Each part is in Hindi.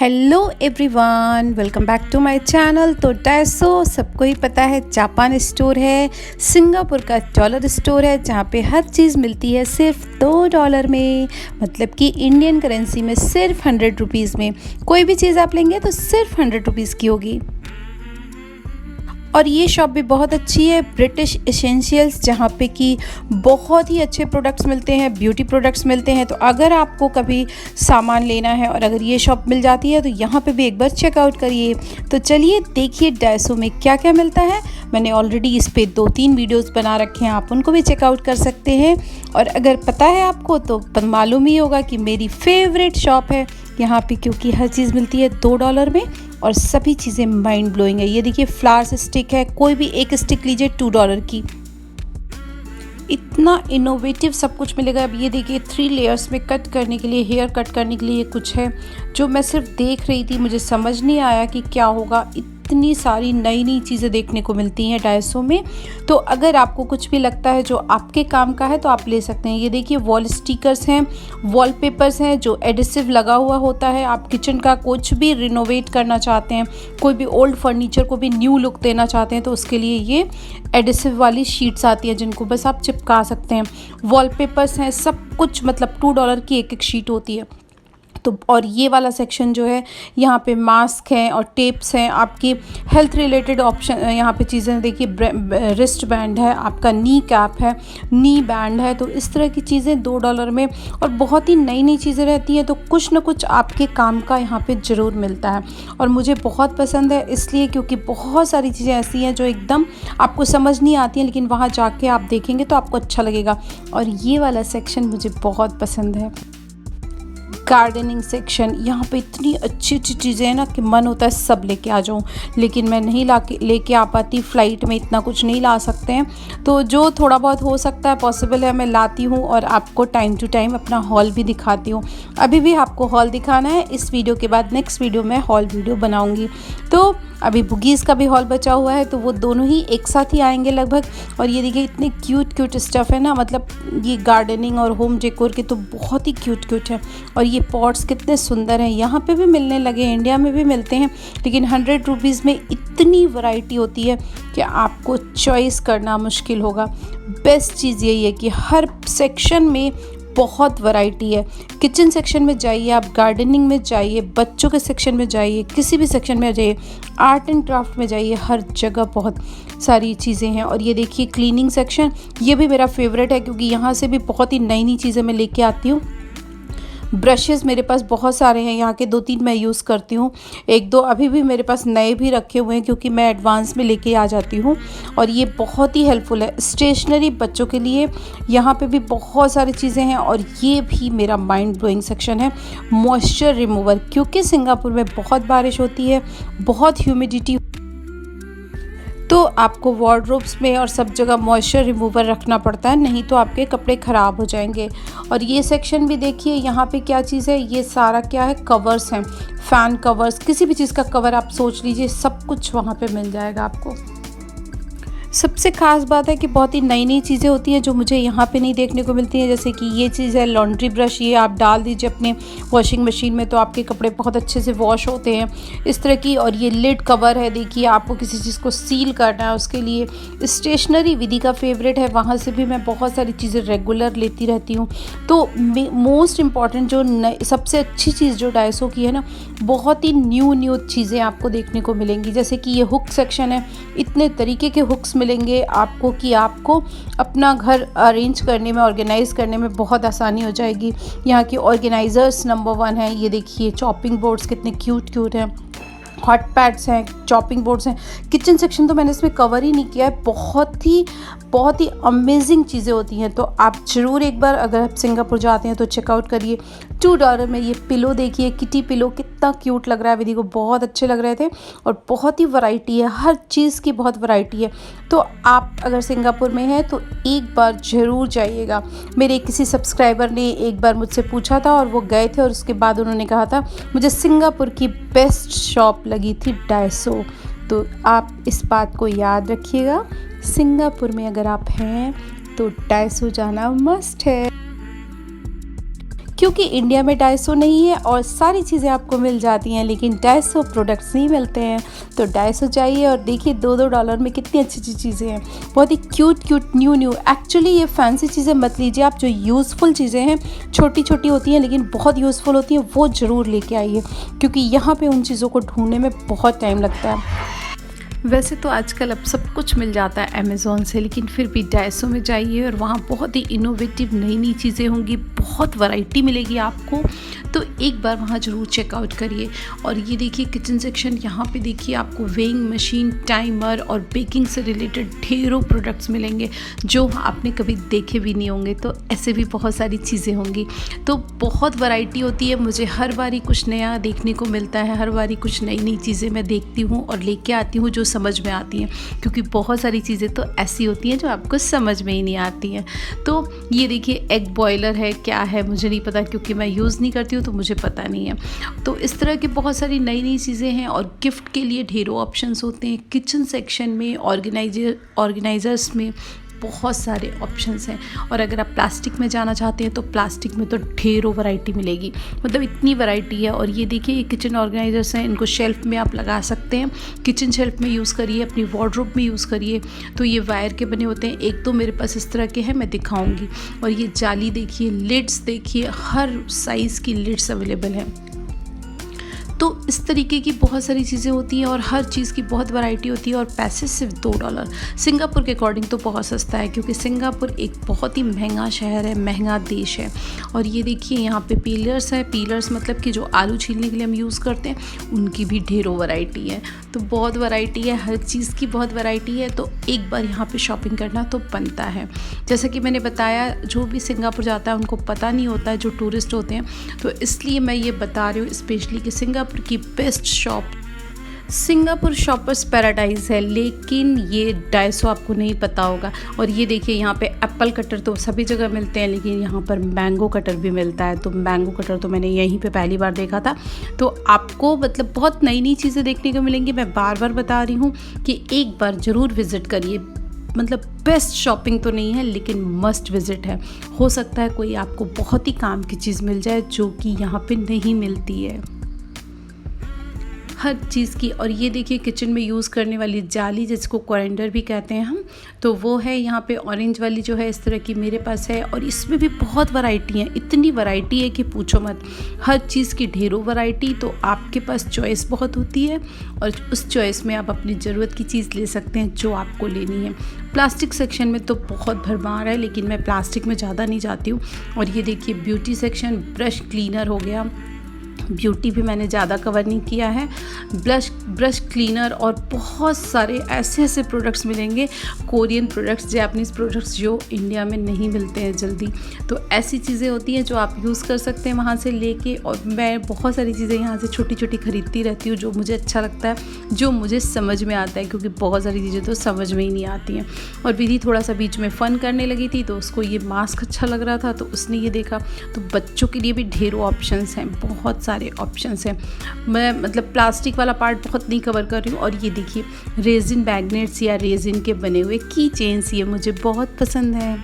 Hello everyone, welcome back to my channel. तो डायसो सबको ही पता है, जापान स्टोर है, सिंगापुर का डॉलर स्टोर है, जहाँ पे हर चीज़ मिलती है सिर्फ $2 में, मतलब कि इंडियन करेंसी में सिर्फ 100 रुपीज़ में। कोई भी चीज़ आप लेंगे तो सिर्फ 100 रुपीज़ की होगी। और ये शॉप भी बहुत अच्छी है, ब्रिटिश एसेंशियल्स, जहाँ पे कि बहुत ही अच्छे प्रोडक्ट्स मिलते हैं, ब्यूटी प्रोडक्ट्स मिलते हैं। तो अगर आपको कभी सामान लेना है और अगर ये शॉप मिल जाती है तो यहाँ पे भी एक बार चेकआउट करिए। तो चलिए देखिए डायसो में क्या क्या मिलता है। मैंने ऑलरेडी इस पे 2-3 वीडियोस बना रखे हैं, आप उनको भी चेकआउट कर सकते हैं। और अगर पता है आपको तो मालूम ही होगा कि मेरी फेवरेट शॉप है यहाँ पे, क्योंकि हर चीज़ मिलती है $2 में और सभी चीज़ें माइंड ब्लोइंग है। ये देखिए फ्लावर्स स्टिक है, कोई भी एक स्टिक लीजिए $2 की। इतना इनोवेटिव सब कुछ मिलेगा। अब ये देखिए 3 लेयर्स में कट करने के लिए, हेयर कट करने के लिए कुछ है जो मैं सिर्फ देख रही थी, मुझे समझ नहीं आया कि क्या होगा। इतनी सारी नई नई चीज़ें देखने को मिलती हैं डायसो में। तो अगर आपको कुछ भी लगता है जो आपके काम का है तो आप ले सकते हैं। ये देखिए वॉल स्टिकर्स हैं, वॉलपेपर्स हैं जो एडिसिव लगा हुआ होता है। आप किचन का कुछ भी रिनोवेट करना चाहते हैं, कोई भी ओल्ड फर्नीचर को भी न्यू लुक देना चाहते हैं, तो उसके लिए ये एडिसिव वाली शीट्स आती हैं जिनको बस आप चिपका सकते हैं। वॉलपेपर्स हैं, सब कुछ, मतलब $2 की एक शीट होती है। तो और ये वाला सेक्शन जो है, यहाँ पे मास्क हैं और टेप्स हैं, आपकी हेल्थ रिलेटेड ऑप्शन यहाँ पे चीज़ें देखिए, रिस्ट बैंड है, आपका नी कैप है, नी बैंड है। तो इस तरह की चीज़ें $2 में, और बहुत ही नई नई चीज़ें रहती हैं। तो कुछ ना कुछ आपके काम का यहाँ पे ज़रूर मिलता है और मुझे बहुत पसंद है, इसलिए क्योंकि बहुत सारी चीज़ें ऐसी हैं जो एकदम आपको समझ नहीं आती हैं, लेकिन वहाँ जाके आप देखेंगे तो आपको अच्छा लगेगा। और ये वाला सेक्शन मुझे बहुत पसंद है, गार्डनिंग सेक्शन। यहाँ पे इतनी अच्छी अच्छी चीज़ें हैं ना कि मन होता है सब लेके आ जाऊँ, लेकिन मैं नहीं लेके आ पाती, फ़्लाइट में इतना कुछ नहीं ला सकते हैं। तो जो थोड़ा बहुत हो सकता है, पॉसिबल है, मैं लाती हूँ और आपको टाइम टू टाइम अपना हॉल भी दिखाती हूँ। अभी भी आपको हॉल दिखाना है, इस वीडियो के बाद नेक्स्ट वीडियो में हॉल वीडियो बनाऊँगी। तो अभी बुगीज़ का भी हॉल बचा हुआ है, तो वो दोनों ही एक साथ ही आएंगे लगभग। और ये देखिए इतने क्यूट क्यूट स्टफ़ है ना, मतलब ये गार्डनिंग और होम डेकोर के तो बहुत ही क्यूट क्यूट है। और ये पॉट्स कितने सुंदर हैं, यहाँ पे भी मिलने लगे हैं, इंडिया में भी मिलते हैं, लेकिन 100 रुपीज़ में इतनी वैरायटी होती है कि आपको चॉइस करना मुश्किल होगा। बेस्ट चीज़ यही है कि हर सेक्शन में बहुत वैरायटी है। किचन सेक्शन में जाइए, आप गार्डनिंग में जाइए, बच्चों के सेक्शन में जाइए, किसी भी सेक्शन में जाइए, आर्ट एंड क्राफ्ट में जाइए, हर जगह बहुत सारी चीज़ें हैं। और ये देखिए क्लीनिंग सेक्शन, ये भी मेरा फेवरेट है क्योंकि यहाँ से भी बहुत ही नई नई चीज़ें मैं लेके आती हूँ। ब्रशेज़ मेरे पास बहुत सारे हैं, यहाँ के 2-3 मैं यूज़ करती हूँ, 1-2 अभी भी मेरे पास नए भी रखे हुए हैं क्योंकि मैं एडवांस में लेके आ जाती हूँ। और ये बहुत ही हेल्पफुल है स्टेशनरी बच्चों के लिए, यहाँ पे भी बहुत सारी चीज़ें हैं। और ये भी मेरा माइंड ब्लोइंग सेक्शन है, मॉइस्चर रिमूवर, क्योंकि सिंगापुर में बहुत बारिश होती है, बहुत ह्यूमिडिटी, तो आपको वार्डरोब्स में और सब जगह मॉइस्चर रिमूवर रखना पड़ता है, नहीं तो आपके कपड़े ख़राब हो जाएंगे। और ये सेक्शन भी देखिए, यहाँ पे क्या चीज़ है, ये सारा क्या है, कवर्स हैं, फ़ैन कवर्स, किसी भी चीज़ का कवर आप सोच लीजिए, सब कुछ वहाँ पे मिल जाएगा आपको। सबसे ख़ास बात है कि बहुत ही नई नई चीज़ें होती हैं जो मुझे यहाँ पे नहीं देखने को मिलती हैं। जैसे कि ये चीज़ है लॉन्ड्री ब्रश, ये आप डाल दीजिए अपने वॉशिंग मशीन में तो आपके कपड़े बहुत अच्छे से वॉश होते हैं, इस तरह की। और ये लिड कवर है, देखिए आपको किसी चीज़ को सील करना है उसके लिए। स्टेशनरी विधि का फेवरेट है, वहाँ से भी मैं बहुत सारी चीज़ें रेगुलर लेती रहती हूँ। तो मोस्ट इम्पॉर्टेंट जो सबसे अच्छी चीज़ जो डायसो की है ना, बहुत ही न्यू चीज़ें आपको देखने को मिलेंगी। जैसे कि ये हुक सेक्शन है, इतने तरीके के हुक्स मिलेंगे आपको कि आपको अपना घर अरेंज करने में, ऑर्गेनाइज करने में बहुत आसानी हो जाएगी। यहाँ की ऑर्गेनाइजर्स नंबर 1 है। ये देखिए चॉपिंग बोर्ड्स कितने क्यूट क्यूट हैं, हॉट पैड्स हैं, चॉपिंग बोर्ड्स हैं। किचन सेक्शन तो मैंने इसमें कवर ही नहीं किया है, बहुत ही अमेजिंग चीज़ें होती हैं। तो आप ज़रूर एक बार अगर आप सिंगापुर जाते हैं तो चेकआउट करिए। $2 में ये पिलो देखिए, किटी पिलो, कितना क्यूट लग रहा है, विधि को बहुत अच्छे लग रहे थे। और बहुत ही वैरायटी है, हर चीज़ की बहुत वैरायटी है। तो आप अगर सिंगापुर में हैं तो एक बार ज़रूर जाइएगा। मेरे किसी सब्सक्राइबर ने एक बार मुझसे पूछा था और वो गए थे और उसके बाद उन्होंने कहा था मुझे सिंगापुर की बेस्ट शॉप लगी थी डायसो। तो आप इस बात को याद रखिएगा, सिंगापुर में अगर आप हैं तो डायसो जाना मस्ट है। क्योंकि इंडिया में डाइसो नहीं है और सारी चीज़ें आपको मिल जाती हैं, लेकिन डाइसो प्रोडक्ट्स नहीं मिलते हैं। तो डाइसो जाइए और देखिए $2 में कितनी अच्छी अच्छी चीज़ें हैं, बहुत ही क्यूट न्यू। एक्चुअली ये फैंसी चीज़ें मत लीजिए आप, जो यूज़फुल चीज़ें हैं छोटी छोटी होती हैं लेकिन बहुत यूज़फुल होती हैं, वो ज़रूर लेके आइए, क्योंकि यहाँ पे उन चीज़ों को ढूंढने में बहुत टाइम लगता है। वैसे तो आजकल अब सब कुछ मिल जाता है अमेज़ॉन से, लेकिन फिर भी डाइसो में जाइए और वहाँ बहुत ही इनोवेटिव नई चीज़ें होंगी, बहुत वैरायटी मिलेगी आपको। तो एक बार वहाँ ज़रूर चेकआउट करिए। और ये देखिए किचन सेक्शन, यहाँ पे देखिए आपको वेइंग मशीन, टाइमर और बेकिंग से रिलेटेड ढेरों प्रोडक्ट्स मिलेंगे जो आपने कभी देखे भी नहीं होंगे। तो ऐसे भी बहुत सारी चीज़ें होंगी, तो बहुत वैरायटी होती है। मुझे हर बारी कुछ नया देखने को मिलता है, हर बारी कुछ नई चीज़ें मैं देखती हूँ और लेके आती हूँ जो समझ में आती हैं, क्योंकि बहुत सारी चीज़ें तो ऐसी होती हैं जो आपको समझ में ही नहीं आती हैं। तो ये देखिए एग बॉयलर है, क्या है मुझे नहीं पता, क्योंकि मैं यूज़ नहीं करती हूँ तो मुझे पता नहीं है। तो इस तरह की बहुत सारी नई चीज़ें हैं और गिफ्ट के लिए ढेरों ऑप्शंस होते हैं। किचन सेक्शन में, ऑर्गेनाइजर्स में बहुत सारे ऑप्शंस हैं। और अगर आप प्लास्टिक में जाना चाहते हैं तो प्लास्टिक में तो ढेरों वैरायटी मिलेगी, मतलब इतनी वैरायटी है। और ये देखिए ये किचन ऑर्गेनाइजर्स हैं, इनको शेल्फ में आप लगा सकते हैं, किचन शेल्फ में यूज़ करिए, अपनी वार्डरोब में यूज़ करिए। तो ये वायर के बने होते हैं, एक तो मेरे पास इस तरह के हैं, मैं दिखाऊंगी। और ये जाली देखिए, लिड्स देखिए, हर साइज़ की लिड्स अवेलेबल हैं। तो इस तरीके की बहुत सारी चीज़ें होती हैं और हर चीज़ की बहुत वैरायटी होती है। और पैसे सिर्फ $2। सिंगापुर के अकॉर्डिंग तो बहुत सस्ता है, क्योंकि सिंगापुर एक बहुत ही महंगा शहर है, महंगा देश है। और ये देखिए यहाँ पे पीलर्स है, पीलर्स मतलब कि जो आलू छीलने के लिए हम यूज़ करते हैं, उनकी भी ढेरों वैरायटी है। तो बहुत वैरायटी है, हर चीज़ की बहुत वैरायटी है। तो एक बार यहाँ पे शॉपिंग करना तो बनता है। जैसा कि मैंने बताया, जो भी सिंगापुर जाता है उनको पता नहीं होता है, जो टूरिस्ट होते हैं। तो इसलिए मैं ये बता रही हूँ स्पेशली कि सिंगापुर की best shop Singapore shoppers paradise है, लेकिन ये डाइसो आपको नहीं पता होगा। और ये देखिए यहाँ पे एप्पल कटर तो सभी जगह मिलते हैं, लेकिन यहाँ पर मैंगो कटर भी मिलता है। तो मैंगो कटर तो मैंने यहीं पे पहली बार देखा था। तो आपको मतलब बहुत नई चीज़ें देखने को मिलेंगी। मैं बार बार बता रही हूँ कि एक बार ज़रूर विज़िट करिए। मतलब बेस्ट शॉपिंग तो नहीं है, लेकिन मस्ट विज़िट है। हो सकता है कोई आपको बहुत ही काम की चीज़ मिल जाए जो कि यहाँ पे नहीं मिलती है, हर चीज़ की। और ये देखिए किचन में यूज़ करने वाली जाली, जिसको कोरिएंडर भी कहते हैं हम, तो वो है यहाँ पे ऑरेंज वाली जो है, इस तरह की मेरे पास है। और इसमें भी बहुत वैरायटी है, इतनी वैरायटी है कि पूछो मत, हर चीज़ की ढेरों वैरायटी। तो आपके पास चॉइस बहुत होती है और उस चॉइस में आप अपनी ज़रूरत की चीज़ ले सकते हैं जो आपको लेनी है। प्लास्टिक सेक्शन में तो बहुत भरमार है, लेकिन मैं प्लास्टिक में ज़्यादा नहीं जाती हूँ। और ये देखिए ब्यूटी सेक्शन, ब्रश क्लीनर हो गया, ब्यूटी भी मैंने ज़्यादा कवर नहीं किया है, ब्रश क्लीनर और बहुत सारे ऐसे प्रोडक्ट्स मिलेंगे, कोरियन प्रोडक्ट्स, जापानीज़ प्रोडक्ट्स जो इंडिया में नहीं मिलते हैं जल्दी। तो ऐसी चीज़ें होती हैं जो आप यूज़ कर सकते हैं वहाँ से लेके। और मैं बहुत सारी चीज़ें यहाँ से छोटी छोटी ख़रीदती रहती हूँ, जो मुझे अच्छा लगता है, जो मुझे समझ में आता है, क्योंकि बहुत सारी चीज़ें तो समझ में ही नहीं आती हैं। और विधि थोड़ा सा बीच में फ़न करने लगी थी, तो उसको ये मास्क अच्छा लग रहा था, तो उसने ये देखा। तो बच्चों के लिए भी ढेरों ऑप्शंस हैं, बहुत सारे ऑप्शंस हैं। मैं मतलब प्लास्टिक वाला पार्ट बहुत नहीं कवर कर रही हूँ। और ये देखिए रेजिन मैग्नेट्स या रेजिन के बने हुए की चेन्स, ये मुझे बहुत पसंद है।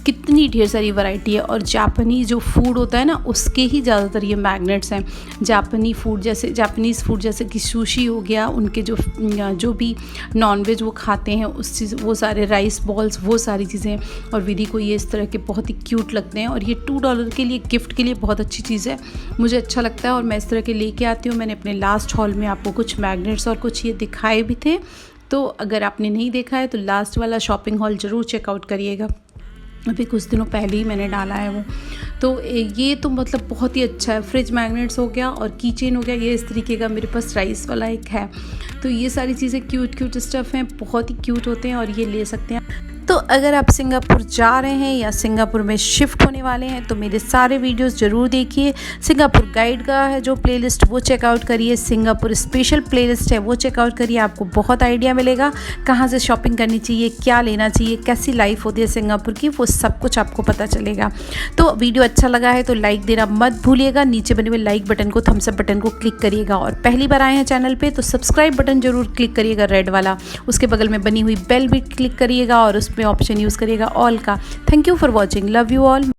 कितनी ढेर सारी वैरायटी है। और जापानी जो फूड होता है ना, उसके ही ज़्यादातर ये मैग्नेट्स हैं। जापानीज़ फूड जैसे कि सुशी हो गया, उनके जो भी नॉनवेज वो खाते हैं, उस चीज़, वो सारे राइस बॉल्स, वो सारी चीज़ें। और विधि को ये इस तरह के बहुत ही क्यूट लगते हैं। और ये $2 के लिए गिफ्ट के लिए बहुत अच्छी चीज़ है, मुझे अच्छा लगता है और मैं इस तरह के लेके आती हूँ। मैंने अपने लास्ट हॉल में आपको कुछ मैग्नेट्स और कुछ ये दिखाए भी थे, तो अगर आपने नहीं देखा है तो लास्ट वाला शॉपिंग हॉल ज़रूर चेकआउट करिएगा। अभी कुछ दिनों पहले ही मैंने डाला है वो। तो ये तो मतलब बहुत ही अच्छा है। फ्रिज मैग्नेट्स हो गया और की चेन हो गया, ये इस तरीके का मेरे पास राइस वाला एक है। तो ये सारी चीज़ें क्यूट स्टफ़ हैं, बहुत ही क्यूट होते हैं और ये ले सकते हैं। तो अगर आप सिंगापुर जा रहे हैं या सिंगापुर में शिफ्ट होने वाले हैं तो मेरे सारे वीडियोस ज़रूर देखिए। सिंगापुर गाइड का है जो प्लेलिस्ट, वो चेकआउट करिए। सिंगापुर स्पेशल प्लेलिस्ट है, वो चेकआउट करिए। आपको बहुत आइडिया मिलेगा कहाँ से शॉपिंग करनी चाहिए, क्या लेना चाहिए, कैसी लाइफ होती है सिंगापुर की, वो सब कुछ आपको पता चलेगा। तो वीडियो अच्छा लगा है तो लाइक देना मत भूलिएगा। नीचे बने हुए लाइक बटन को, थम्स अप बटन को क्लिक करिएगा। और पहली बार आए हैं चैनल पर तो सब्सक्राइब बटन ज़रूर क्लिक करिएगा, रेड वाला। उसके बगल में बनी हुई बेल भी क्लिक करिएगा और उसमें ऑप्शन यूज़ करिएगा ऑल का। Thank you for watching, love you all.